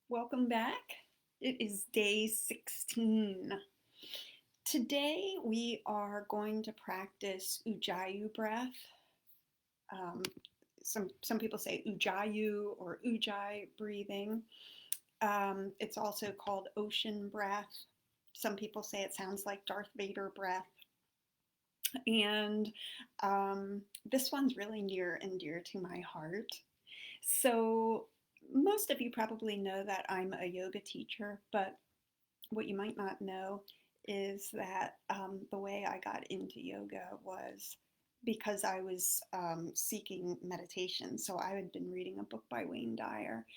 Welcome back. It is day 16. Today we are going to practice Ujjayi breath. Um, some people say Ujjayi or Ujjayi breathing. It's also called ocean breath. Some people say it sounds like Darth Vader breath. And this one's really near and dear to my heart. So, most of you probably know that I'm a yoga teacher, but what you might not know is that the way I got into yoga was because I was seeking meditation. So I had been reading a book by Wayne Dyer.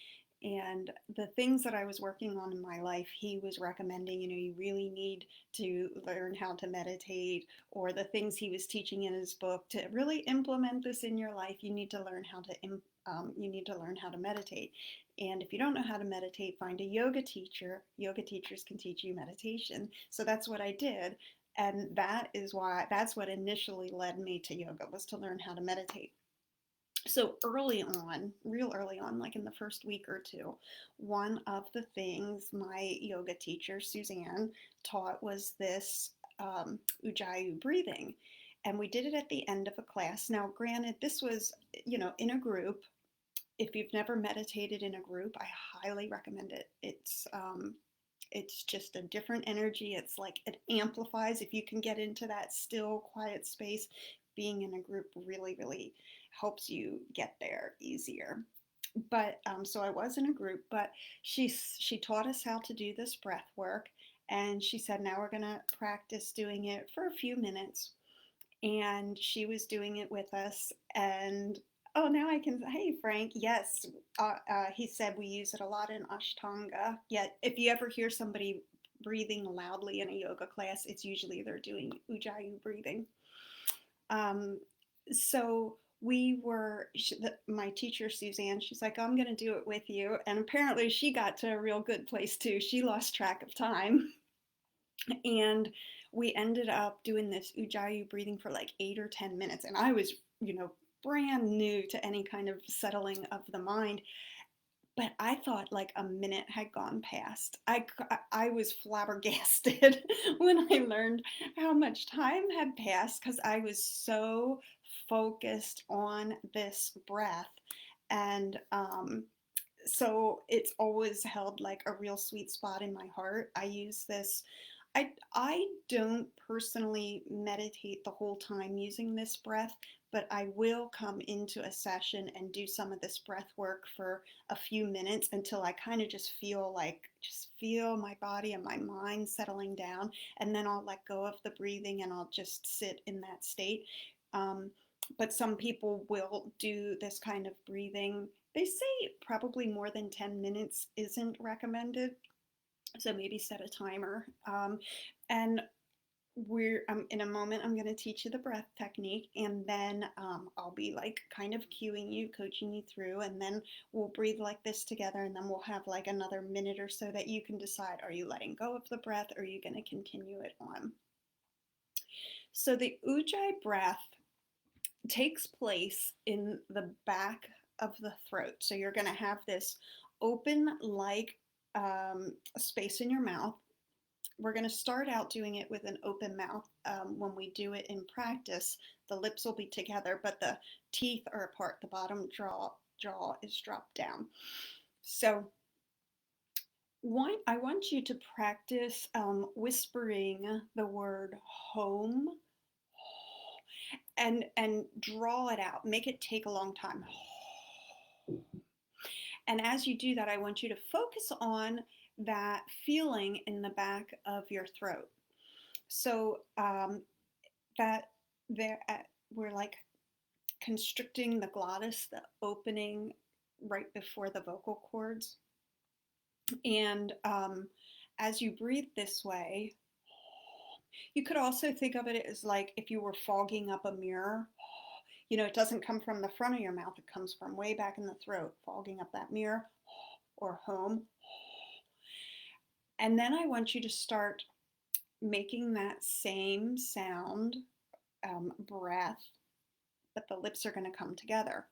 And the things that I was working on in my life, he was recommending, you really need to learn how to meditate, or the things he was teaching in his book to really implement this in your life. You need to learn how to meditate. And if you don't know how to meditate, find a yoga teacher. Yoga teachers can teach you meditation. So that's what I did. And that's what initially led me to yoga, was to learn how to meditate. So early on, real early on, like in the first week or two, one of the things my yoga teacher, Suzanne, taught was this Ujjayi breathing. And we did it at the end of a class. Now, granted, this was, in a group. If you've never meditated in a group, I highly recommend it. It's just a different energy. It's like it amplifies. If you can get into that still, quiet space, being in a group really, really helps you get there easier. But so I was in a group, but she taught us how to do this breath work, and she said, now we're gonna practice doing it for a few minutes. And she was doing it with us, and oh, now I can. Hey, Frank. Yes, he said we use it a lot in Ashtanga. Yet, if you ever hear somebody breathing loudly in a yoga class, it's usually they're doing Ujjayi breathing. Um, so my teacher Suzanne, she's like, I'm going to do it with you, and apparently she got to a real good place too. She lost track of time, and we ended up doing this Ujjayi breathing for like 8 or 10 minutes, and I was, brand new to any kind of settling of the mind. But I thought like a minute had gone past. I was flabbergasted when I learned how much time had passed, because I was so focused on this breath. And so it's always held like a real sweet spot in my heart. I use this. I don't personally meditate the whole time using this breath, but I will come into a session and do some of this breath work for a few minutes until I kind of just feel my body and my mind settling down, and then I'll let go of the breathing and I'll just sit in that state. Um, but some people will do this kind of breathing. They say probably more than 10 minutes isn't recommended. So maybe set a timer. And we're in a moment, I'm going to teach you the breath technique, and then I'll be like kind of cueing you, coaching you through, and then we'll breathe like this together, and then we'll have like another minute or so that you can decide, are you letting go of the breath, or are you going to continue it on? So the Ujjayi breath takes place in the back of the throat. So you're going to have this open like space in your mouth. We're going to start out doing it with an open mouth. When we do it in practice, the lips will be together, but the teeth are apart. The bottom jaw is dropped down. So I want you to practice whispering the word home, and draw it out. Make it take a long time. And as you do that, I want you to focus on that feeling in the back of your throat. So that there, we're like constricting the glottis, the opening right before the vocal cords. And as you breathe this way, you could also think of it as like if you were fogging up a mirror. It doesn't come from the front of your mouth, it comes from way back in the throat, fogging up that mirror, or home. And then I want you to start making that same sound, breath, but the lips are going to come together.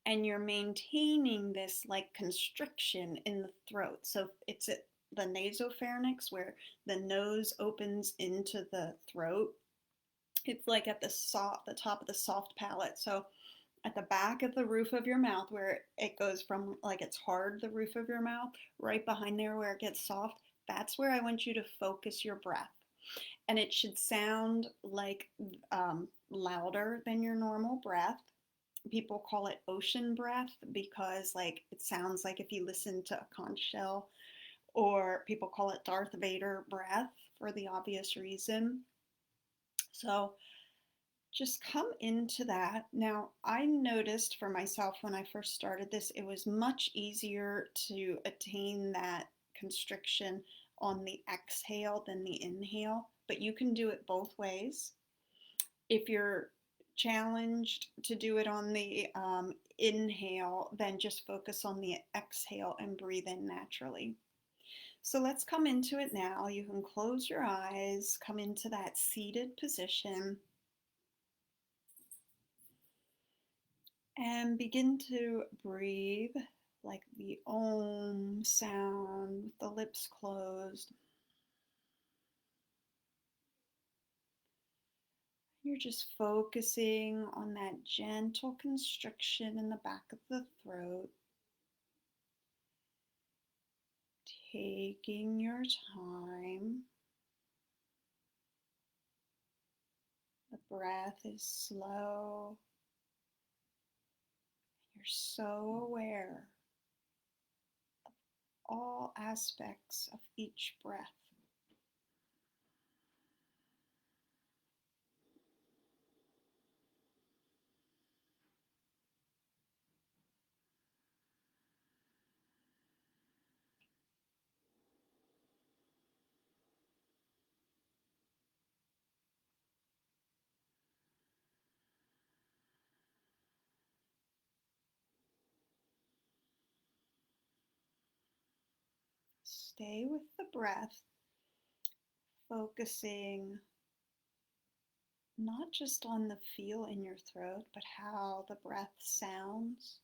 and you're maintaining this like constriction in the throat. So it's at the nasopharynx where the nose opens into the throat. It's like at the top of the soft palate. So at the back of the roof of your mouth where it goes from like it's hard, the roof of your mouth, right behind there where it gets soft, that's where I want you to focus your breath. And it should sound like louder than your normal breath. People call it ocean breath because like it sounds like if you listen to a conch shell, or people call it Darth Vader breath for the obvious reason. So just come into that. Now, I noticed for myself when I first started this, it was much easier to attain that constriction on the exhale than the inhale, but you can do it both ways. If you're challenged to do it on the inhale, then just focus on the exhale and breathe in naturally. So let's come into it now. You can close your eyes, come into that seated position, and begin to breathe like the Om sound with the lips closed. You're just focusing on that gentle constriction in the back of the throat, taking your time. The breath is slow. You're so aware of all aspects of each breath. Stay with the breath, focusing not just on the feel in your throat, but how the breath sounds.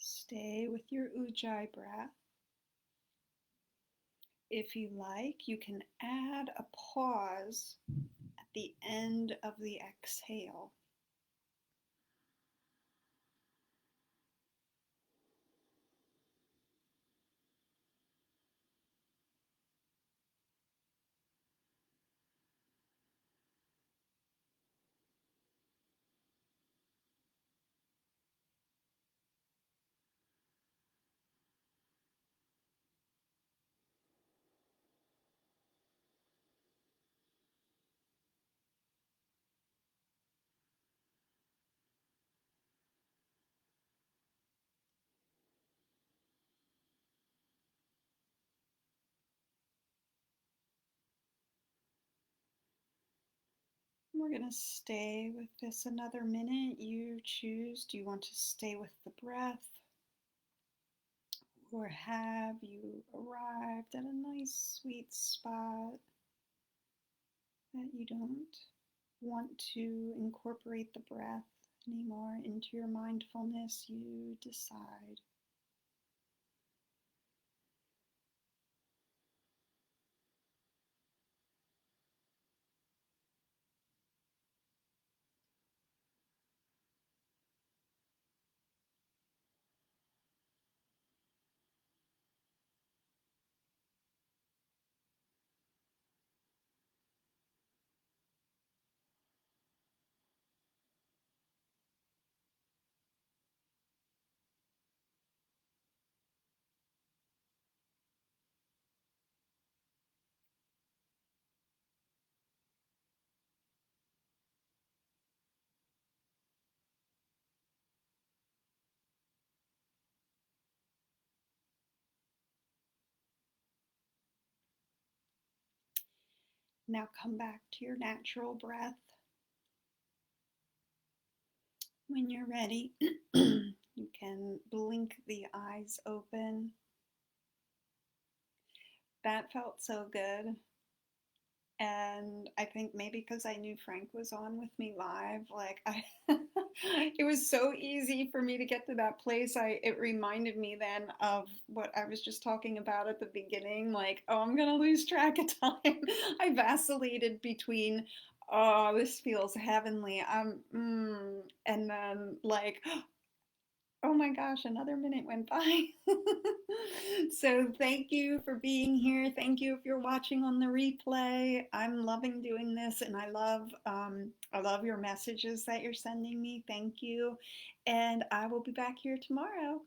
Stay with your Ujjayi breath. If you like, you can add a pause at the end of the exhale. We're going to stay with this another minute. You choose. Do you want to stay with the breath? Or have you arrived at a nice sweet spot that you don't want to incorporate the breath anymore into your mindfulness? You decide. Now come back to your natural breath. When you're ready, you can blink the eyes open. That felt so good. And I think maybe because I knew Frank was on with me live, like I it was so easy for me to get to that place. It reminded me then of what I was just talking about at the beginning, like, oh, I'm gonna lose track of time. I vacillated between, oh, this feels heavenly. And then like, oh my gosh, another minute went by. So thank you for being here. Thank you if you're watching on the replay. I'm loving doing this, and I love your messages that you're sending me. Thank you, and I will be back here tomorrow.